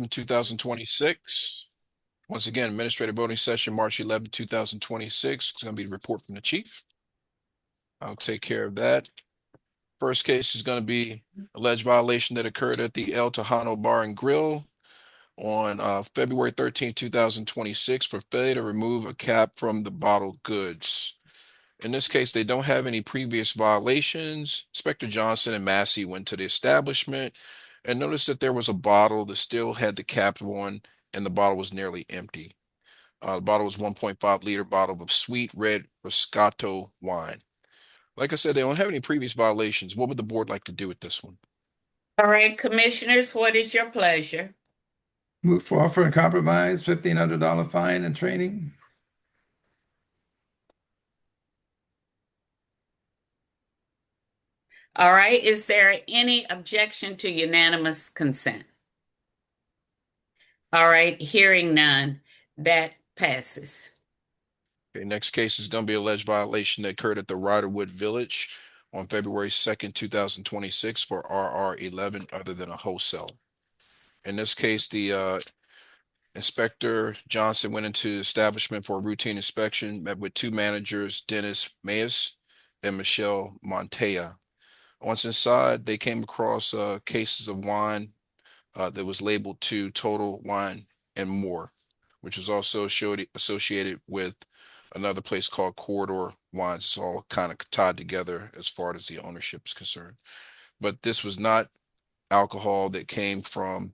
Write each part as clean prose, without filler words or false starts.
11, 2026. Once again, administrative voting session, March 11, 2026. It's going to be the report from the chief. I'll take care of that. First case is going to be alleged violation that occurred at the El Tejano Bar and Grill on February 13, 2026 for failure to remove a cap from the bottled goods. In this case, they don't have any previous violations. Inspector Johnson and Massey went to the establishment and noticed that there was a bottle that still had the cap on, and the bottle was nearly empty. The bottle was 1.5-liter bottle of sweet red Moscato wine. Like I said, they don't have any previous violations. What would the board like to do with this one? All right, commissioners, what is your pleasure? Move for offer and compromise, $1,500 fine and training. All right, is there any objection to unanimous consent? All right, hearing none, that passes. Okay, next case is going to be alleged violation that occurred at the Riderwood Village on February 2nd, 2026 for RR11 other than a wholesale. In this case, the Inspector Johnson went into the establishment for a routine inspection, met with two managers, Dennis Mayes and Michelle Montea. Once inside, they came across cases of wine that was labeled to Total Wine and More, which was also associated with another place called Corridor Wines. It's all kind of tied together as far as the ownership is concerned. But this was not alcohol that came from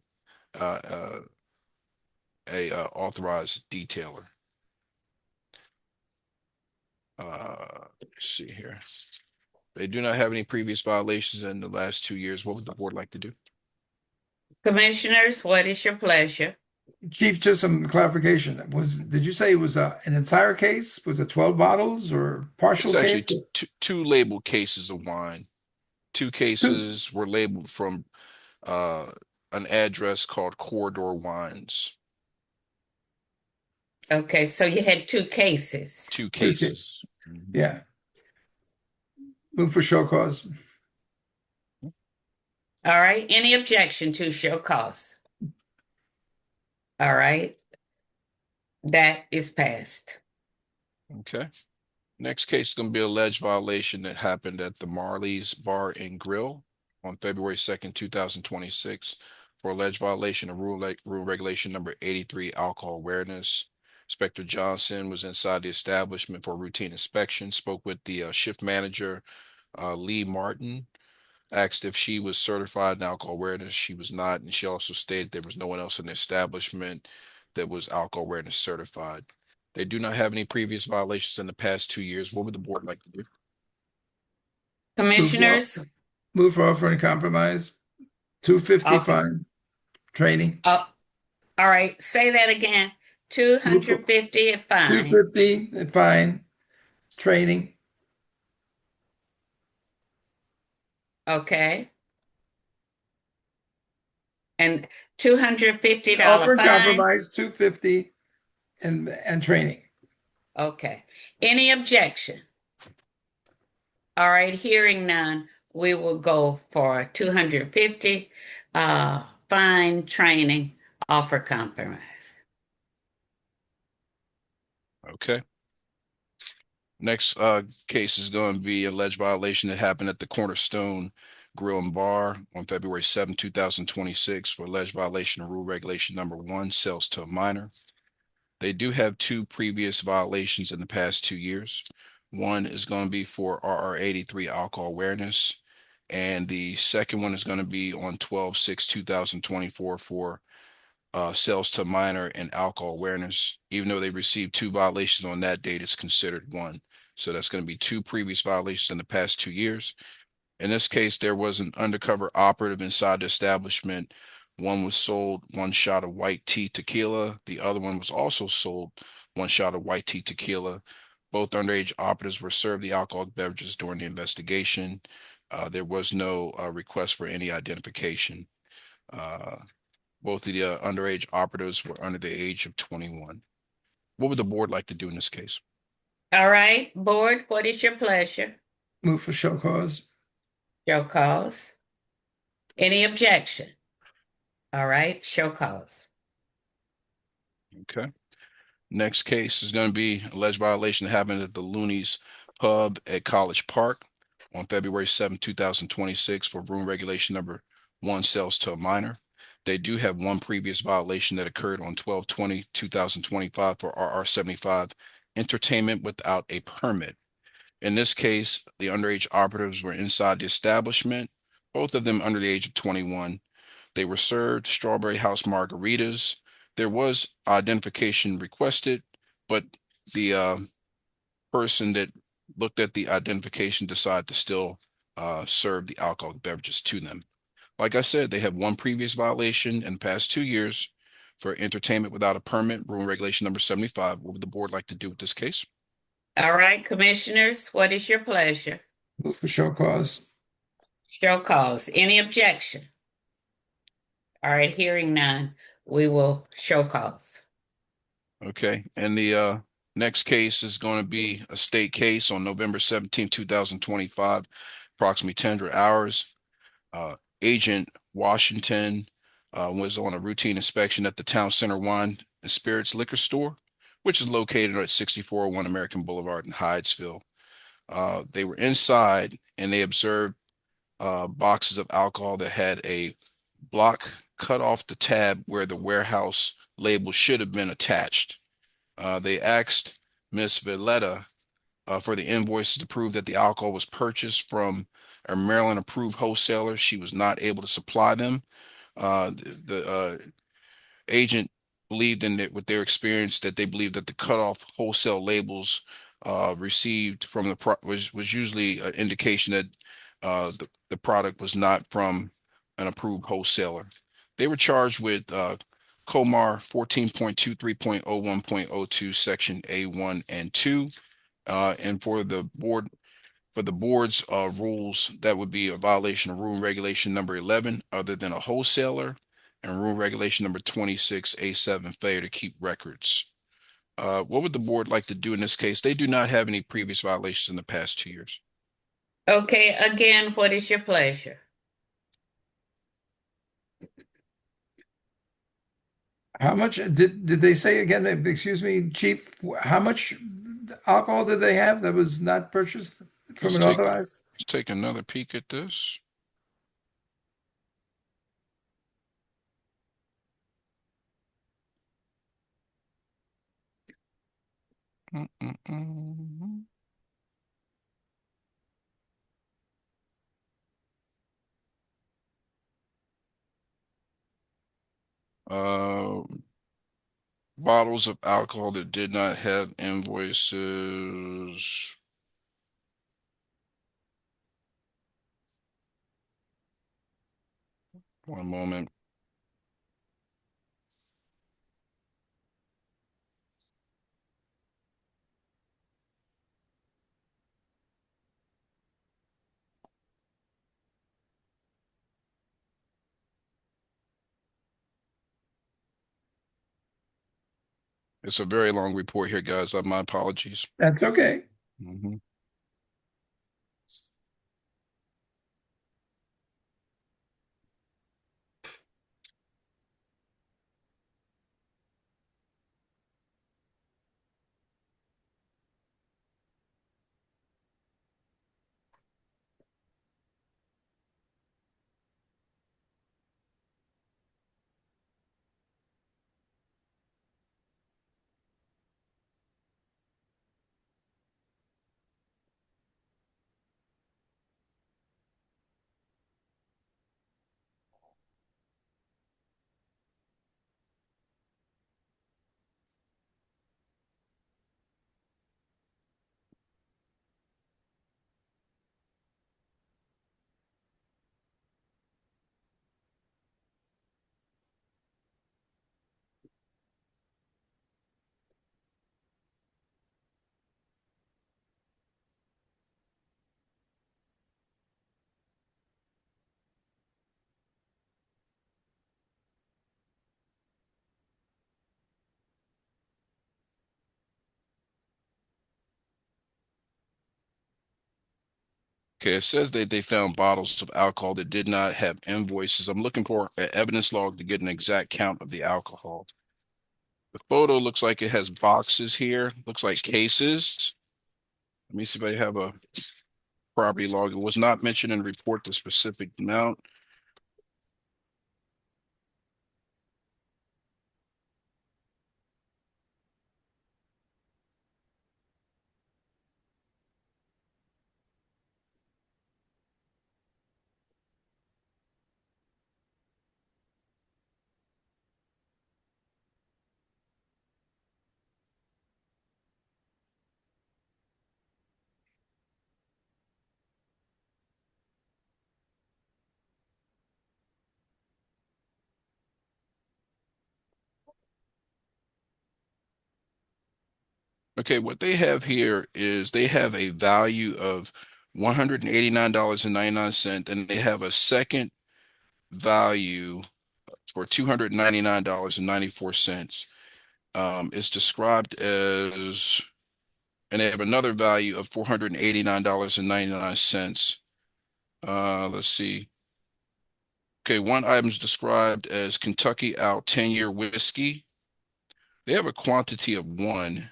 a authorized detailer. Let's see here. They do not have any previous violations in the last 2 years. What would the board like to do? Commissioners, what is your pleasure? Chief, just some clarification. Did you say it was an entire case? Was it 12 bottles or partial It's actually case? two labeled cases of wine. Two cases were labeled from an address called Corridor Wines. Okay, so you had two cases. Two cases. Yeah. Move for show cause. All right, any objection to show cause? All right, that is passed. Okay. Next case is going to be alleged violation that happened at the Marley's Bar and Grill on February 2nd, 2026 for alleged violation of rule regulation number 83, alcohol awareness. Inspector Johnson was inside the establishment for routine inspection, spoke with the shift manager, Lee Martin, asked if she was certified in alcohol awareness. She was not, and she also stated there was no one else in the establishment that was alcohol awareness certified. They do not have any previous violations in the past 2 years. What would the board like to do? Commissioners? Move for offer and compromise, $250 Okay. fine, training. All right, say that again. 250 a fine. $250 fine, training. Okay. And $250 Offer and fine. compromise, $250 and training. Okay. Any objection? All right, hearing none, we will go for 250 fine, training, offer compromise. Okay. Next case is going to be alleged violation that happened at the Cornerstone Grill and Bar on February 7, 2026 for alleged violation of rule regulation number 1, sales to a minor. They do have two previous violations in the past 2 years. One is going to be for RR83 alcohol awareness, and the second one is going to be on 12/6/2024 for sales to minor and alcohol awareness. Even though they received two violations on that date, it's considered one. So that's going to be two previous violations in the past 2 years. In this case, there was an undercover operative inside the establishment. One was sold one shot of white tea tequila. The other one was also sold one shot of white tea tequila. Both underage operatives were served the alcoholic beverages during the investigation. There was no request for any identification. Both of the underage operatives were under the age of 21. What would the board like to do in this case? All right, board, what is your pleasure? Move for show cause. Show cause. Any objection? All right, show cause. Okay. Next case is going to be alleged violation that happened at the Looney's Pub at College Park on February 7, 2026 for room regulation number 1, sales to a minor. They do have one previous violation that occurred on 12/20/2025 for RR 75 entertainment without a permit. In this case, the underage operatives were inside the establishment, both of them under the age of 21. They were served Strawberry House margaritas. There was identification requested, but the person that looked at the identification decided to still serve the alcoholic beverages to them. Like I said, they have one previous violation in the past 2 years for entertainment without a permit, rule and regulation number 75. What would the board like to do with this case? All right, commissioners, what is your pleasure? Move for show cause. Show cause. Any objection? All right, hearing none, we will show cause. Okay, and the next case is going to be a state case on November 17, 2025, approximately 10 hours. Agent Washington was on a routine inspection at the Town Center Wine and Spirits Liquor Store, which is located at 6401 American Boulevard in Hydesville. They were inside and they observed boxes of alcohol that had a block cut off the tab where the warehouse label should have been attached. They asked Miss Valletta for the invoices to prove that the alcohol was purchased from a Maryland approved wholesaler. She was not able to supply them. The agent believed in it with their experience that they believed that the cutoff wholesale labels received from the was usually an indication that the product was not from an approved wholesaler. They were charged with Comar 14.23.01.02 section A1 and 2. And for the board's rules, that would be a violation of rule and regulation number 11, other than a wholesaler, and rule regulation number 26A7, failure to keep records. What would the board like to do in this case? They do not have any previous violations in the past 2 years. Okay, again, what is your pleasure? How much did they say again? Excuse me, Chief. How much alcohol did they have that was not purchased from Let's an take authorized? let's take another peek at this. Mm-mm-mm. Uh, Bottles of alcohol that did not have invoices. One moment. It's a very long report here, guys. My apologies. That's okay. Mhm. Okay, it says that they found bottles of alcohol that did not have invoices. I'm looking for an evidence log to get an exact count of the alcohol. The photo looks like it has boxes here, looks like cases. Let me see if I have a property log. It was not mentioned in the report the specific amount. Okay, what they have here is they have a value of $189.99, and they have a second value for $299.94. It's described as, and they have another value of $489.99. Let's see. Okay, one item is described as Kentucky Owl 10-year whiskey. They have a quantity of one,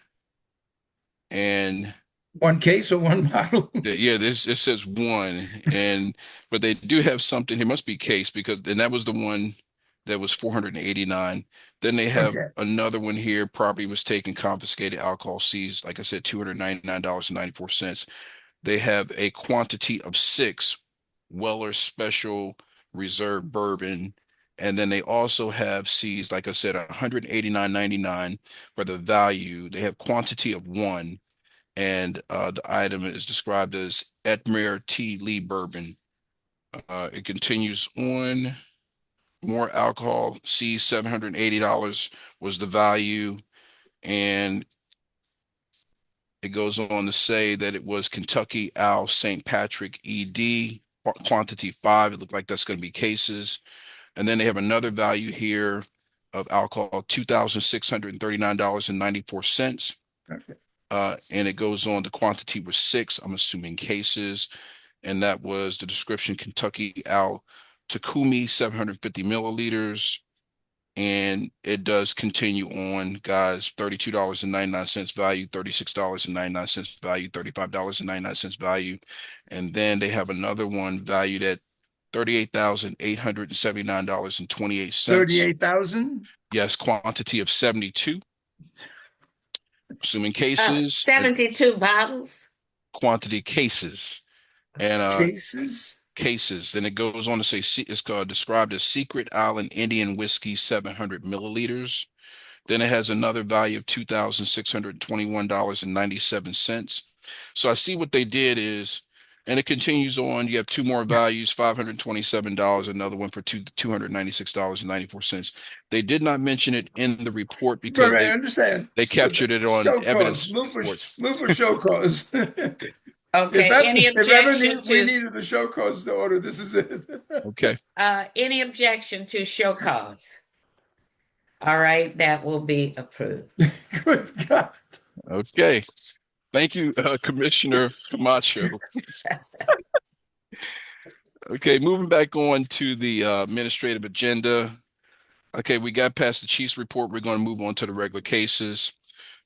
and One case or one bottle? yeah, this it says one, and but they do have something. It must be case because then that was the one that was 489. Then they have Okay. another one here. Property was taken, confiscated, alcohol seized. Like I said, $299.94. They have a quantity of six Weller Special Reserve Bourbon. And then they also have seized, like I said, 189.99 for the value. They have quantity of one, and the item is described as Edmure T. Lee Bourbon. It continues on. More alcohol, seized $780 was the value, and it goes on to say that it was Kentucky Owl St. Patrick ED, quantity 5. It looked like that's going to be cases. And then they have another value here of alcohol, $2,639.94. Okay. And it goes on, the quantity was 6, I'm assuming cases. And that was the description, Kentucky Owl Takumi, 750 milliliters. And it does continue on, guys. $32.99 value, $36.99 value, $35.99 value. And then they have another one valued at $38,879.28. 38,000? Yes, quantity of 72. Assuming cases, 72 bottles. quantity cases. And Cases? cases. Then it goes on to say it's called, described as Secret Island Indian Whiskey, 700 milliliters. Then it has another value of $2,621.97. So I see what they did is, and it continues on. You have two more values, $527, another one for $296.94. They did not mention it in the report because Right, I understand. they captured it on Show evidence cause. Move for, reports. move for show cause. Okay, any If ever objection we to needed the show cause to order, this is it. Okay. any objection to show cause? All right, that will be approved. Good God. Okay. Thank you, Commissioner Camacho. Okay, moving back on to the administrative agenda. Okay, we got past the chief's report. We're going to move on to the regular cases.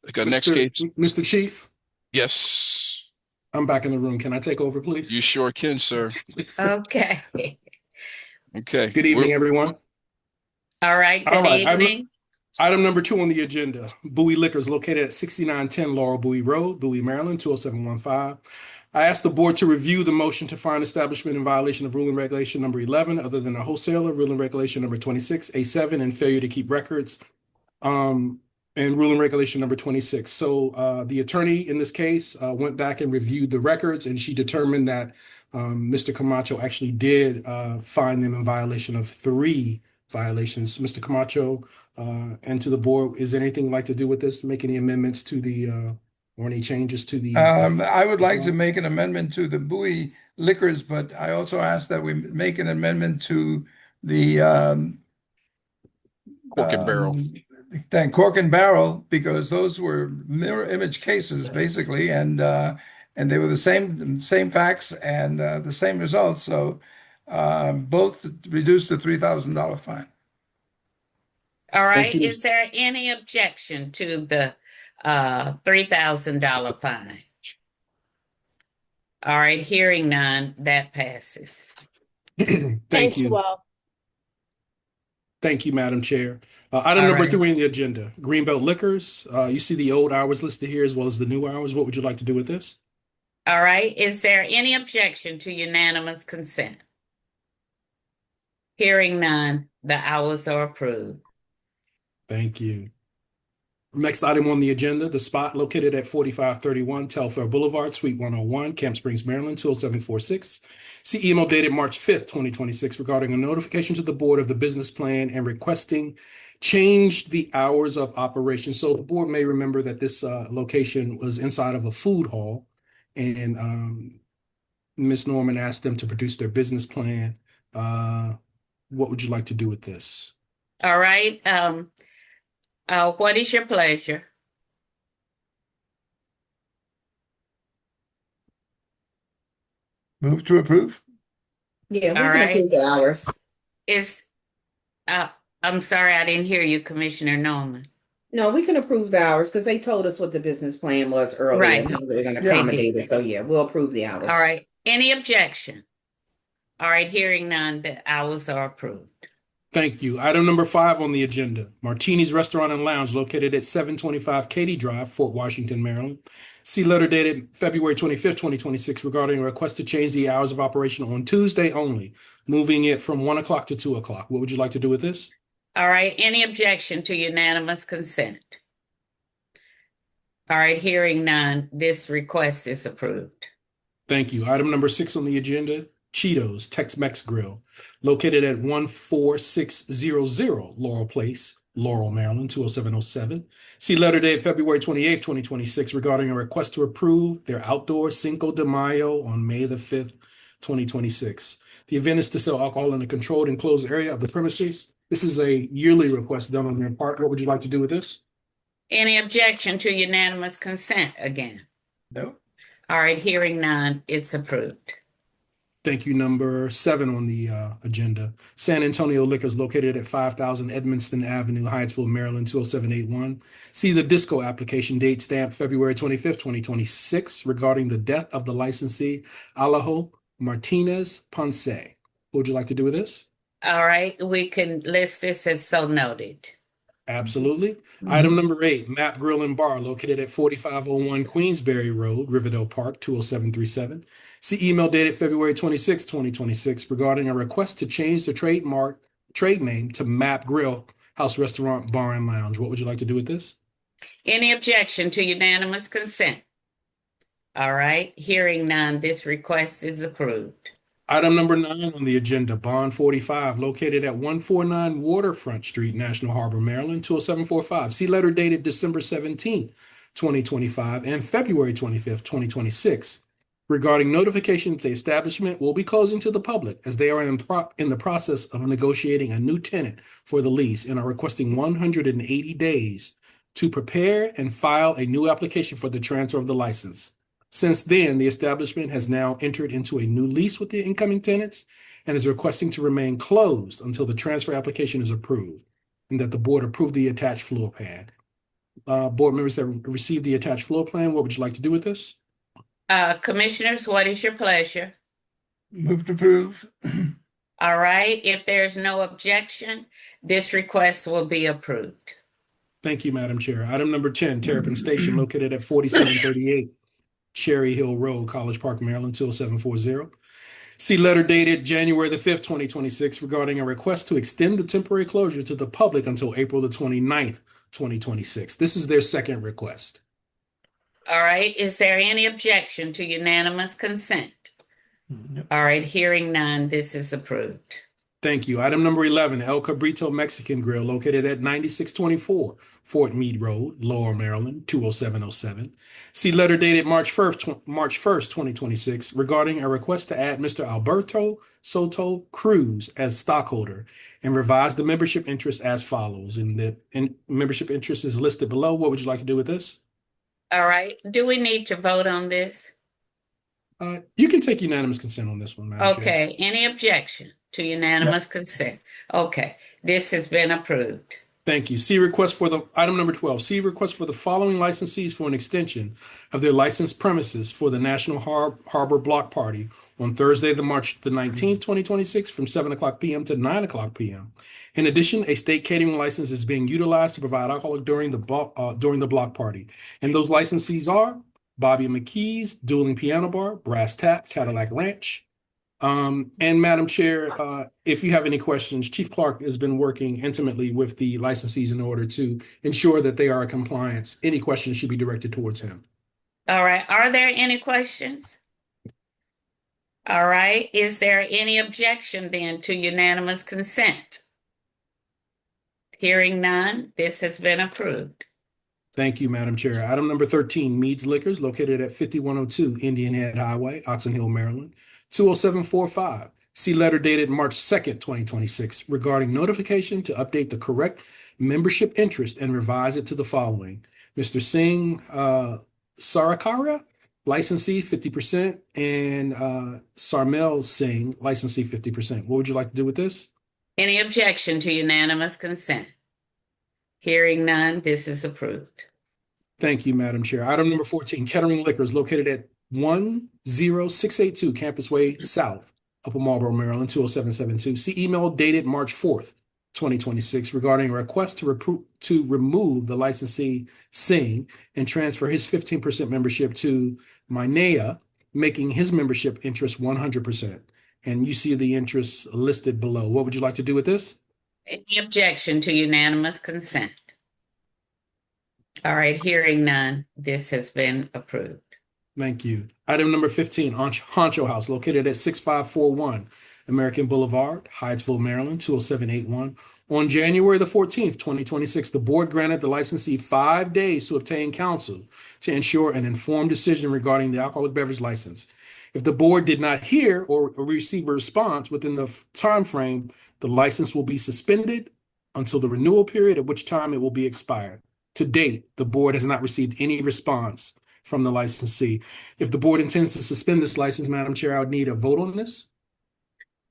Okay, next case. Mr. Chief, Yes, I'm back in the room. Can I take over, please? you sure can, sir. Okay. Okay. Good evening, everyone. All right, All good right, evening. Item number 2 on the agenda, Bowie Liquors located at 6910 Laurel Bowie Road, Bowie, Maryland, 20715. I ask the board to review the motion to find establishment in violation of ruling regulation number 11, other than a wholesaler, ruling regulation number 26A7, and failure to keep records, and ruling regulation number 26. So the attorney in this case went back and reviewed the records, and she determined that Mr. Camacho actually did find them in violation of 3 violations. Mr. Camacho, and to the board, is there anything you'd like to do with this? Make any amendments to the or any changes to the? I would like to make an amendment to the Bowie Liquors, but I also ask that we make an amendment to the Cork and barrel. Thank Cork and Barrel, because those were mirror image cases basically, and and they were the same facts and the same results. So both reduced the $3,000 fine. All right, you. is there any objection to the $3,000 fine? All right, hearing none, that passes. Thank you. all. Thank you, Madam Chair. Item All number right. 3 on the agenda, Greenbelt Liquors. You see the old hours listed here as well as the new hours. What would you like to do with this? All right, is there any objection to unanimous consent? Hearing none, the hours are approved. Thank you. Next item on the agenda, the spot located at 4531 Telfair Boulevard, Suite 101, Camp Springs, Maryland, 20746. See email dated March 5th, 2026, regarding a notification to the board of the business plan and requesting change the hours of operation. So the board may remember that this location was inside of a food hall, and Ms. Norman asked them to produce their business plan. What would you like to do with this? All right, what is your pleasure? Move to approve. Yeah, we All can right. approve the hours. Is, I'm sorry, I didn't hear you, Commissioner Norman. No, we can approve the hours because they told us what the business plan was earlier Right. and how they're going to Yeah. accommodate it. So yeah, we'll approve the hours. All right, any objection? All right, hearing none, the hours are approved. Thank you. Item number 5 on the agenda, Martini's Restaurant and Lounge located at 725 Katy Drive, Fort Washington, Maryland. See letter dated February 25th, 2026 regarding a request to change the hours of operation on Tuesday only, moving it from 1 o'clock to 2 o'clock. What would you like to do with this? All right, any objection to unanimous consent? All right, hearing none, this request is approved. Thank you. Item number 6 on the agenda, Cheetos Tex-Mex Grill, located at 14600 Laurel Place, Laurel, Maryland, 20707. See letter dated February 28th, 2026 regarding a request to approve their outdoor Cinco de Mayo on May the 5th, 2026. The event is to sell alcohol in a controlled enclosed area of the premises. This is a yearly request done on their part. What would you like to do with this? Any objection to unanimous consent again? No. All right, hearing none, it's approved. Thank you. Number 7 on the agenda, San Antonio Liquors located at 5000 Edmonston Avenue, Hyattsville, Maryland, 20781. See the disco application date stamped February 25th, 2026 regarding the death of the licensee Alejo Martinez Ponce. What would you like to do with this? All right, we can list this as so noted. Absolutely. Item number 8, Map Grill and Bar located at 4501 Queensberry Road, Riverdale Park, 20737. See email dated February 26, 2026 regarding a request to change the trade name to Map Grill House Restaurant Bar and Lounge. What would you like to do with this? Any objection to unanimous consent? All right, hearing none, this request is approved. Item number 9 on the agenda, Bond 45, located at 149 Waterfront Street, National Harbor, Maryland, 20745. See letter dated December 17th, 2025 and February 25th, 2026 regarding notification that the establishment will be closing to the public as they are in the process of negotiating a new tenant for the lease and are requesting 180 days to prepare and file a new application for the transfer of the license. Since then, the establishment has now entered into a new lease with the incoming tenants and is requesting to remain closed until the transfer application is approved and that the board approve the attached floor plan. Board members have received the attached floor plan. What would you like to do with this? Commissioners, what is your pleasure? Move to approve. All right, if there's no objection, this request will be approved. Thank you, Madam Chair. Item number 10, Terrapin Station located at 4738 Cherry Hill Road, College Park, Maryland, 20740. See letter dated January the 5th, 2026 regarding a request to extend the temporary closure to the public until April the 29th, 2026. This is their second request. All right, is there any objection to unanimous consent? No. All right, hearing none, this is approved. Thank you. Item number 11, El Cabrito Mexican Grill located at 9624 Fort Meade Road, Laurel, Maryland, 20707. See letter dated March 1st, 2026 regarding a request to add Mr. Alberto Soto Cruz as stockholder and revise the membership interest as follows. And the membership interest is listed below. What would you like to do with this? All right, do we need to vote on this? You can take unanimous consent on this one, Madam Chair. Okay, any objection to unanimous consent? Okay, this has been approved. Thank you. See request for the item number 12. See request for the following licensees for an extension of their licensed premises for the National Harbor Block Party on Thursday, March the 19th, 2026, from 7 o'clock p.m. to 9 o'clock p.m. In addition, a state catering license is being utilized to provide alcohol during the block party. And those licensees are Bobby McKee's Dueling Piano Bar, Brass Tap, Cadillac Ranch. And Madam Chair, if you have any questions, Chief Clark has been working intimately with the licensees in order to ensure that they are in compliance. Any questions should be directed towards him. All right, are there any questions? All right, is there any objection then to unanimous consent? Hearing none, this has been approved. Thank you, Madam Chair. Item number 13, Mead's Liquors, located at 5102 Indian Head Highway, Oxon Hill, Maryland, 20745. See letter dated March 2nd, 2026, regarding notification to update the correct membership interest and revise it to the following. Mr. Singh Sarakaria, licensee 50%, and Sarmel Singh, licensee 50%. What would you like to do with this? Any objection to unanimous consent? Hearing none, this is approved. Thank you, Madam Chair. Item number 14, Kettering Liquors, located at 10682 Campus Way South, Upper Marlboro, Maryland, 20772. See email dated March 4th, 2026, regarding a request to remove the licensee Singh and transfer his 15% membership to Minea, making his membership interest 100%. And you see the interests listed below. What would you like to do with this? Any objection to unanimous consent? All right, hearing none, this has been approved. Thank you. Item number 15, Honcho House, located at 6541 American Boulevard, Hyattsville, Maryland, 20781. On January the 14th, 2026, the board granted the licensee 5 days to obtain counsel to ensure an informed decision regarding the alcoholic beverage license. If the board did not hear or receive a response within the time frame, the license will be suspended until the renewal period, at which time it will be expired. To date, the board has not received any response from the licensee. If the board intends to suspend this license, Madam Chair, I would need a vote on this.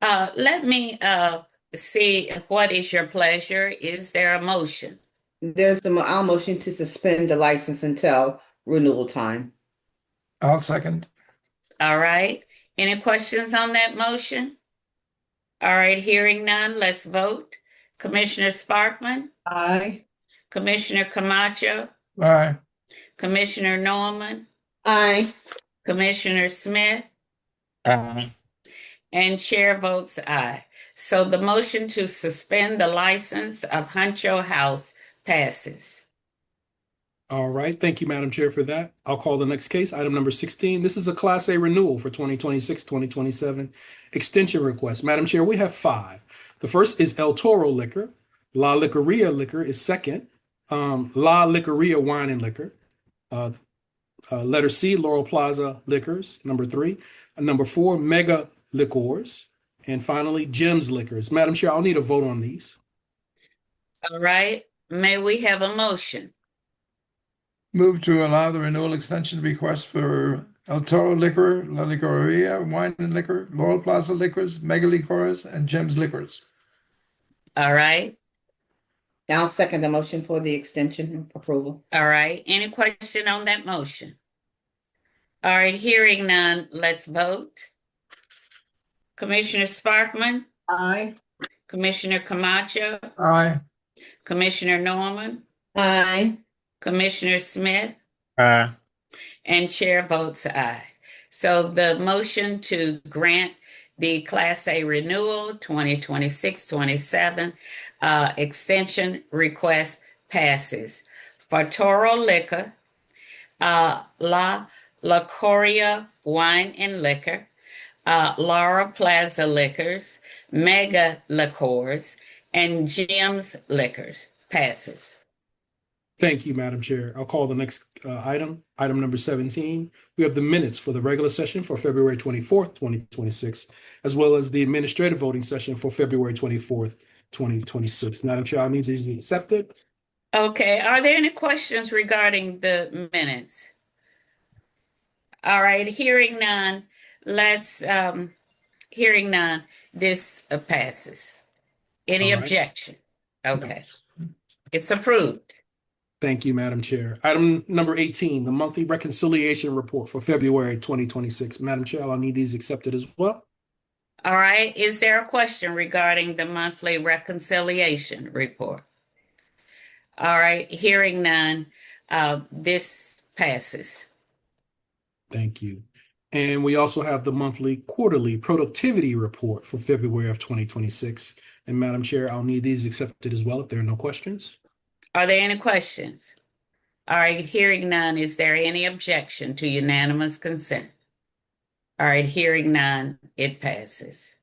Let me see, what is your pleasure? Is there a motion? I'll motion to suspend the license until renewal time. I'll second. All right, any questions on that motion? All right, hearing none, let's vote. Commissioner Sparkman, Aye. Commissioner Camacho, Aye. Commissioner Norman, Aye. Commissioner Smith, and chair votes aye. So the motion to suspend the license of Honcho House passes. All right. Thank you, Madam Chair, for that. I'll call the next case, item number 16. This is a Class A renewal for 2026-2027 extension request. Madam Chair, we have 5. The first is El Toro Liquor. La Licoria Liquor is second. La Licoria Wine and Liquor. Letter C, Laurel Plaza Liquors, number 3. Number 4, Mega Liquors. And finally, Gems Liquors. Madam Chair, I'll need a vote on these. All right, may we have a motion? Move to allow the renewal extension request for El Toro Liquor, La Licoria Wine and Liquor, Laurel Plaza Liquors, Mega Liquors, and Gems Liquors. All right, I'll second the motion for the extension approval. all right. Any question on that motion? All right, hearing none, let's vote. Commissioner Sparkman, Aye. Commissioner Camacho, Aye. Commissioner Norman, Aye. Commissioner Smith, and chair votes aye. So the motion to grant the Class A renewal 2026-27 extension request passes. For Toro Liquor, La Licoria Wine and Liquor, Laura Plaza Liquors, Mega Liquors, and Gems Liquors passes. Thank you, Madam Chair. I'll call the next item number 17. We have the minutes for the regular session for February 24th, 2026, as well as the administrative voting session for February 24th, 2026. Madam Chair, I need these accepted. Okay, are there any questions regarding the minutes? All right, hearing none, let's, hearing none, this passes. Any All right. objection? Okay, it's approved. Thank you, Madam Chair. Item number 18, the monthly reconciliation report for February 2026. Madam Chair, I'll need these accepted as well. All right, is there a question regarding the monthly reconciliation report? All right, hearing none, this passes. Thank you. And we also have the monthly quarterly productivity report for February of 2026. And Madam Chair, I'll need these accepted as well if there are no questions. Are there any questions? All right, hearing none, is there any objection to unanimous consent? All right, hearing none, it passes.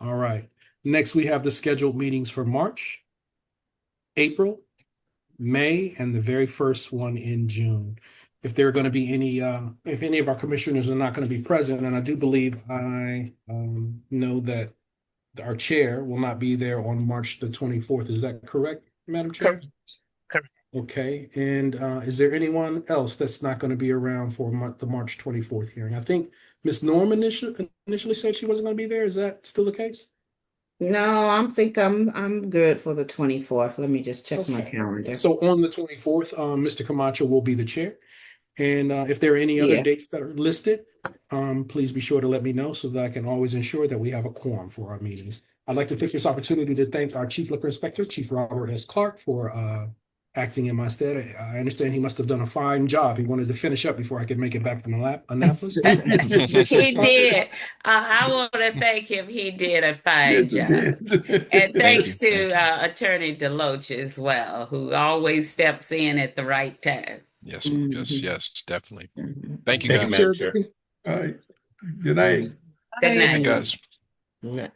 All right. Next, we have the scheduled meetings for March, April, May, and the very first one in June. If there are going to be any, if any of our commissioners are not going to be present, and I do believe I know that our chair will not be there on March the 24th. Is that correct, Madam Chair? Correct. Okay. And is there anyone else that's not going to be around for the March 24th hearing? I think Ms. Norm initially said she wasn't going to be there. Is that still the case? No, I'm good for the 24th. Let me just check my Okay. calendar. So on the 24th, Mr. Camacho will be the chair. And if there are any other Yeah. dates that are listed, please be sure to let me know so that I can always ensure that we have a quorum for our meetings. I'd like to take this opportunity to thank our Chief Liquor Inspector, Chief Robert S. Clark, for acting in my stead. I understand he must have done a fine job. He wanted to finish up before I could make it back from Annapolis. He did. I want to thank him. He did a fine Yes, it job. did. And thanks you. to Thank Attorney Deloach as well, who always steps in at the right time. Yes, Mhm. yes, definitely. Mhm. Thank you, Thank guys. you, Chair. All right. Good night. Good Hey, night. guys. Yeah.